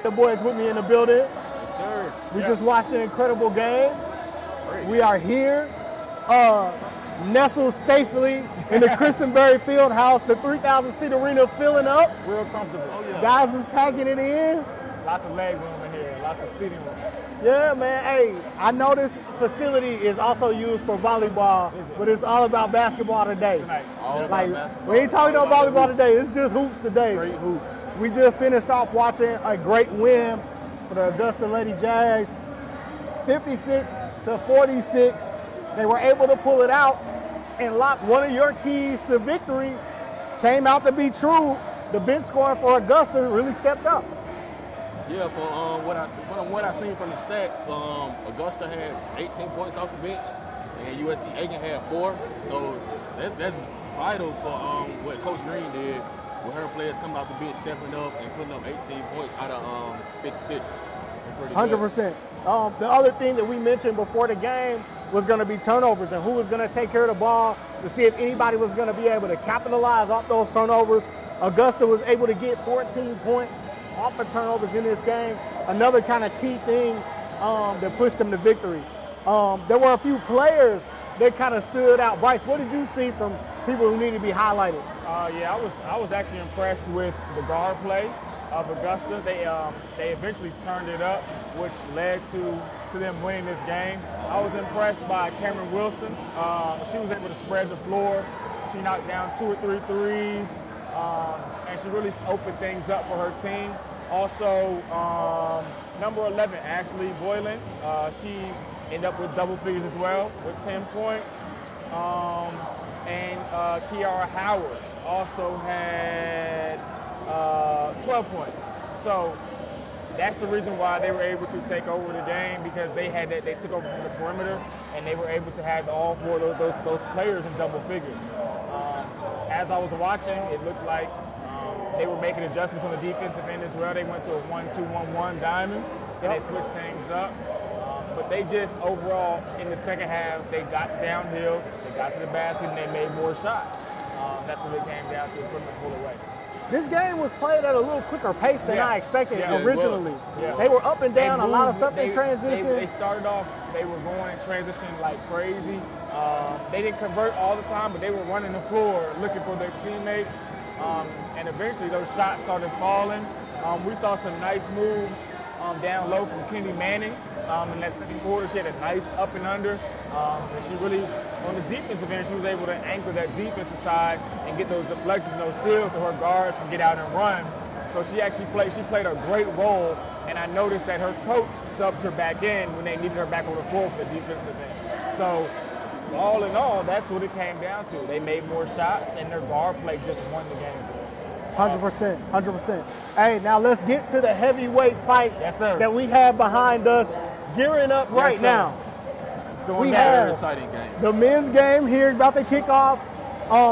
The boys with me in the building. Yes, sir. We just watched an incredible game. Great. We are here, nestled safely in the Christenberry Fieldhouse, the 3,000-seat arena filling up. Real comfortable. Oh, yeah. Guys is packing it in. Lots of leg room in here, lots of seating room. Yeah, man. Hey, I know this facility is also used for volleyball, but it's all about basketball today. Tonight. All about Like, basketball. we ain't talking All about about volleyball today. It's just hoops today. Great hoops. We just finished off watching a great win for the Augusta Lady Jags, 56-46. They were able to pull it out and lock one of your keys to victory. Came out to be true. The bench scoring for Augusta really stepped up. Yeah, from what I seen from the stats, Augusta had 18 points off the bench, and USC Aiken had 4. So that's vital for what Coach Green did with her players coming off the bench, stepping up and putting up 18 points out of 56. 100%. The other thing that we mentioned before the game was going to be turnovers and who was going to take care of the ball to see if anybody was going to be able to capitalize off those turnovers. Augusta was able to get 14 points off of turnovers in this game. Another kind of key thing that pushed them to victory. There were a few players that kind of stood out. Bryce, what did you see from people who need to be highlighted? Yeah, I was actually impressed with the guard play of Augusta. They eventually turned it up, which led to them winning this game. I was impressed by Cameron Wilson. She was able to spread the floor. She knocked down 2 or 3 threes, and she really opened things up for her team. Also, number 11, Ashley Boylan, she ended up with double figures as well with 10 points. And Kiara Howard also had 12 points. So that's the reason why they were able to take over the game, because they took over from the perimeter and they were able to have all 4 of those players in double figures. As I was watching, it looked like they were making adjustments on the defensive end as well. They went to a 1-2-1-1 diamond, and they switched things up. But they just overall, in the second half, they got downhill, they got to the basket, and they made more shots. That's what it came down to, putting the pull away. This game was played at a little quicker pace than I expected originally. Yeah. They were up and down, a lot of stuff in transition. They started off, they were going in transition like crazy. They didn't convert all the time, but they were running the floor looking for their teammates. And eventually those shots started falling. We saw some nice moves down low from Kenny Manning. In that second quarter, she had a nice up and under. And she really, on the defensive end, she was able to anchor that defensive side and get those deflections, those steals, so her guards can get out and run. So she actually played a great role. And I noticed that her coach subbed her back in when they needed her back on the floor for the defensive end. So all in all, that's what it came down to. They made more shots, and their guard play just won the game. 100%, 100%. Hey, now let's get to the heavyweight fight that we have behind us, gearing up right now. It's going We down. have Very exciting game. the men's game here about to kick off.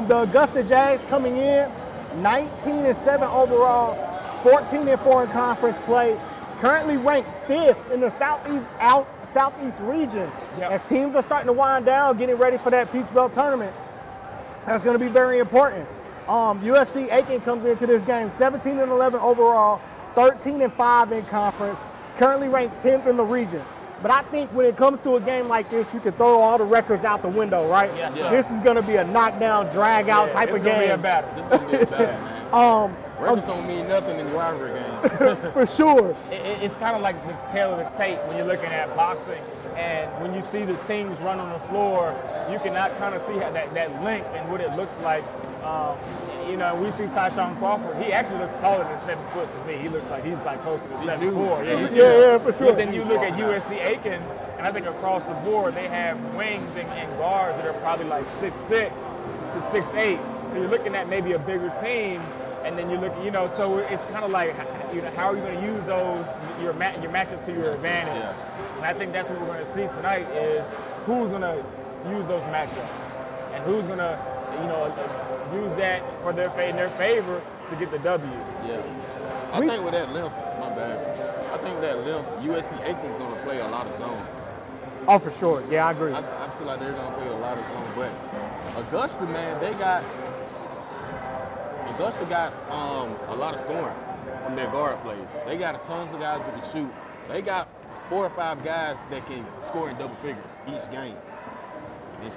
The Augusta Jags coming in 19-7 overall, 14-4 in conference play. Currently ranked 5th in the southeast region. As teams are starting to wind down, getting ready for that Peach Belt tournament. That's going to be very important. USC Aiken comes into this game 17-11 overall, 13-5 in conference, currently ranked 10th in the region. But I think when it comes to a game like this, you can throw all the records out the window, right? Yes, This is going to be a knockdown, drag-out type of game. It's going to be a battle. This is going to be a battle, man. Records don't mean nothing in rivalry games. For sure. It's kind of like the tail of the tape when you're looking at boxing, and when you see the teams run on the floor, you cannot kind of see how that length and what it looks like. We see Tyshawn Crawford. He actually looks taller than 7 foot to me. He looks like he's like close to the 7'4". Yeah, for sure. But then you look at USC Aiken, and I think across the board they have wings and guards that are probably like 6'6" to 6'8". So you're looking at maybe a bigger team. And then you look, so it's kind of like, how are you going to use your matchup to your advantage? Yeah. And I think that's what we're going to see tonight is who's going to use those matchups and who's going to, use that for in their favor to get the W. Yeah. I think with that length, USC Aiken is going to play a lot of zone. Oh, for sure. Yeah, I agree. I feel like they're going to play a lot of zone. But Augusta, man, Augusta got a lot of scoring from their guard plays. They got tons of guys that can shoot. They got 4 or 5 guys that can score in double figures each game. And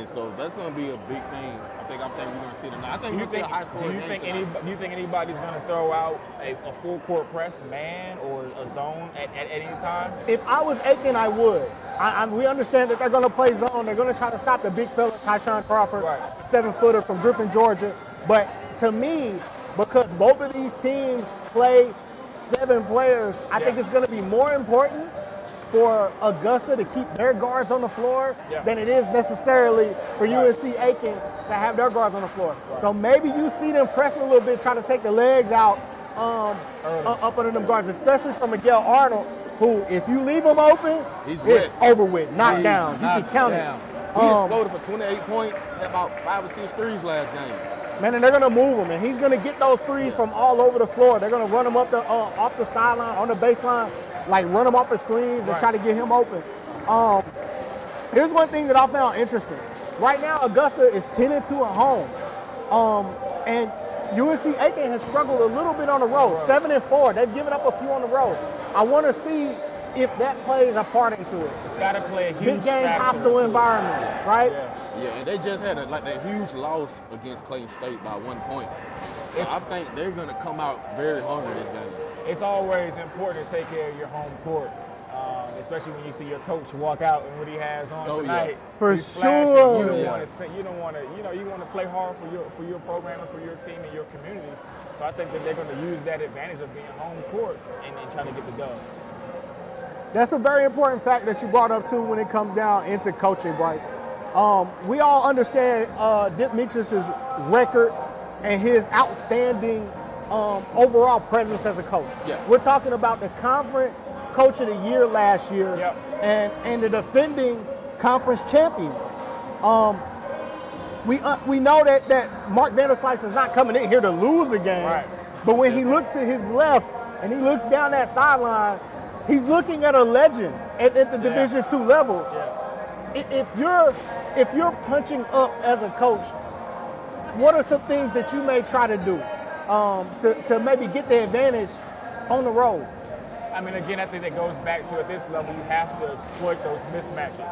so that's going to be a big thing. I think we're going to see tonight. I think we're going to see a high scoring game. Do you think anybody's going to throw out a full court press man or a zone at any time? If I was Aiken, I would. We understand that they're going to play zone. They're going to try to stop the big fella, Tyshawn Crawford, Right. 7-footer from Griffin, Georgia. But to me, because both of these teams play 7 players, I think it's going to be more important for Augusta to keep their guards on the floor than it is necessarily for USC Aiken to have their guards on the floor. Right. So maybe you see them pressing a little bit, trying to take the legs out up under them guards, especially from Miguel Arnold, who, if you leave him open, it's over with, knocked down. You can count it. He exploded for 28 points, had about 5 or 6 threes last game. Man, and they're going to move him, and he's going to get those threes from all over the floor. They're going to run him up off the sideline, on the baseline, like run him off the screens and try to get him open. Here's one thing that I found interesting. Right now, Augusta is 10-2 at home, and USC Aiken has struggled a little bit on the road, 7-4. They've given up a few on the road. I want to see if that plays a part into it. It's got to play a huge big game, hostile environment, right? Yeah, and they just had that huge loss against Clayton State by 1 point. So I think they're going to come out very hungry this game. It's always important to take care of your home court, especially when you see your coach walk out and what he has on tonight. For He's sure. You don't want to play hard for your program and for your team and your community. So I think that they're going to use that advantage of being home court and trying to get the dub. That's a very important fact that you brought up too when it comes down into coaching, Bryce. We all understand Demetrius's record and his outstanding overall presence as a coach. Yeah. We're talking about the conference coach of the year last year and the defending conference champions. We know that Mark Vanderslice is not coming in here to lose a game, but when he looks to his left and he looks down that sideline, he's looking at a legend at the Division II level. If you're punching up as a coach, what are some things that you may try to do to maybe get the advantage on the road? I mean, again, I think that goes back to, at this level, you have to exploit those mismatches.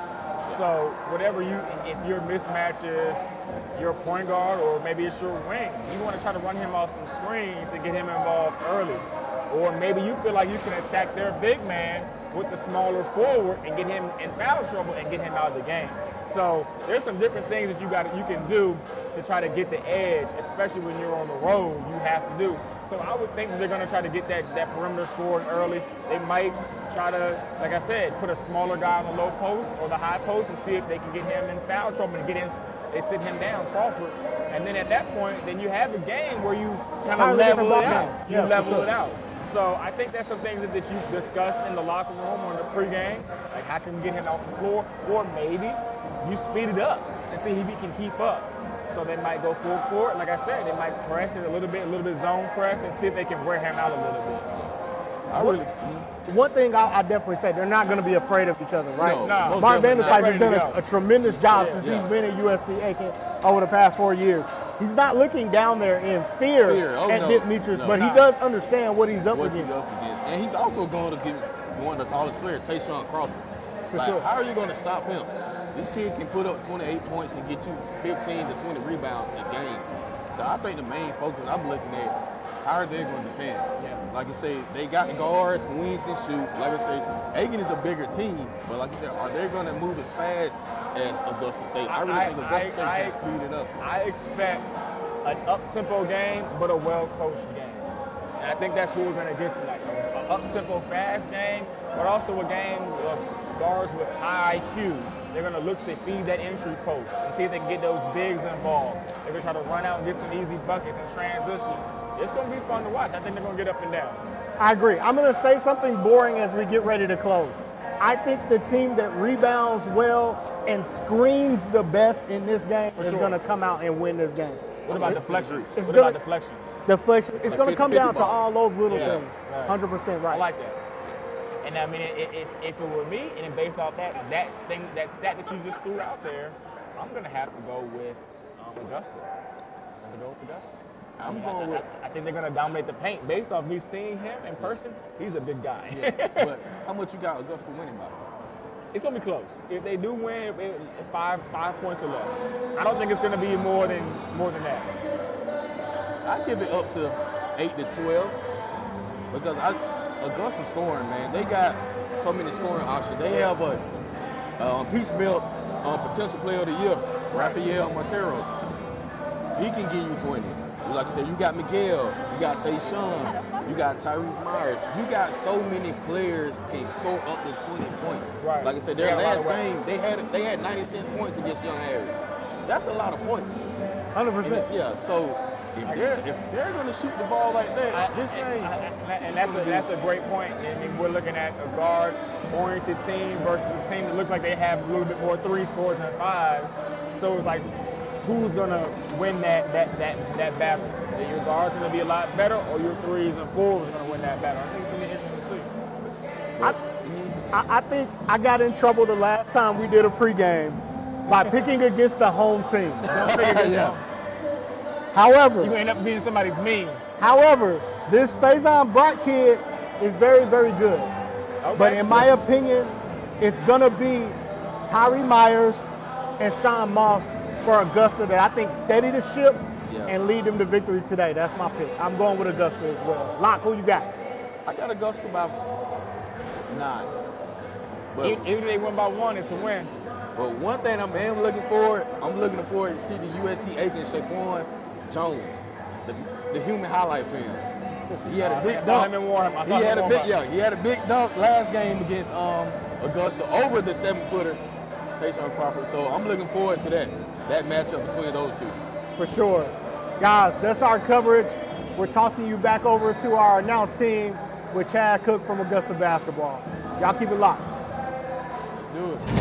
So if your mismatch is your point guard or maybe it's your wing, you want to try to run him off some screens and get him involved early. Or maybe you feel like you can attack their big man with the smaller forward and get him in foul trouble and get him out of the game. So there's some different things that you can do to try to get the edge, especially when you're on the road, you have to do. So I would think that they're going to try to get that perimeter scoring early. They might try to, like I said, put a smaller guy on the low post or the high post and see if they can get him in foul trouble and they sit him down, Crawford. And then at that point, then you have a game where you kind of level it out. You level it out. So I think that's some things that you discussed in the locker room or in the pregame, like how can we get him off the floor, or maybe you speed it up and see if he can keep up. So they might go full court. Like I said, they might press it a little bit zone press, and see if they can wear him out a little bit. One thing I definitely say, they're not going to be afraid of each other, right? No. Mark Vanderslice has done a tremendous job since he's been at USC Aiken over the past 4 years. He's not looking down there in fear at Demetrius, but he does understand what he's up against. And he's also going to get one of the tallest players, Tyshawn Crawford. How are you going to stop him? This kid can put up 28 points and get you 15 to 20 rebounds a game. So I think the main focus I'm looking at, how are they going to defend? Like I say, they got the guards, wings can shoot. Like I say, Aiken is a bigger team, but like I said, are they going to move as fast as Augusta State? I really think Augusta State can speed it up. I expect an up-tempo game, but a well-coached game. And I think that's what we're going to get tonight. An up-tempo fast game, but also a game of guards with high IQ. They're going to look to feed that entry post and see if they can get those bigs involved. They're going to try to run out and get some easy buckets and transition. It's going to be fun to watch. I think they're going to get up and down. I agree. I'm going to say something boring as we get ready to close. I think the team that rebounds well and screens the best in this game is going to come out and win this game. What about deflections? What about deflections? Deflection. It's going to come down to all those little things. 100% right. I like that. And I mean, if it were me, and based off that stat that you just threw out there, I'm going to have to go with Augusta. I'm going to go with Augusta. I'm going with. I think they're going to dominate the paint. Based off me seeing him in person, he's a big guy. Yeah. But how much you got Augusta winning by? It's going to be close. If they do win, 5 points or less. I don't think it's going to be more than that. I give it up to 8 to 12 because Augusta scoring, man. They got so many scoring options. They have a Peach Belt potential player of the year, Rafael Montero. He can give you 20. Like I said, you got Miguel, you got Tayshaun, you got Tyrese Myers. You got so many players can score up to 20 points. Right. Like I said, their last game, they had 96 points against Young Harris. That's a lot of points. 100%. Yeah, so if they're going to shoot the ball like that, this game. And that's a great point. I mean, we're looking at a guard-oriented team versus a team that looks like they have a little bit more 3s, 4s, and 5s. So it's like, who's going to win that battle? Are your guards going to be a lot better, or your 3s and 4s are going to win that battle? I think it's going to be interesting to see. I think I got in trouble the last time we did a pregame by picking against the home team. Don't pick against them. However, You end up being somebody's mean. However, this Faison Brock kid is very, very good. Okay. But in my opinion, it's going to be Tyree Myers and Sean Moss for Augusta that I think steady the ship and lead them to victory today. That's my pick. I'm going with Augusta as well. Locke, who you got? I got Augusta by 9. But, Even if they win by 1, it's a win. but one thing I'm looking forward to see the USC Aiken Shaquan Jones, the human highlight film. He had a big dunk. He had a big dunk last game against Augusta over the 7-footer, Tayshaun Crawford. So I'm looking forward to that matchup between those two. For sure. Guys, that's our coverage. We're tossing you back over to our announce team with Chad Cook from Augusta Basketball. Y'all keep it locked. Let's do it.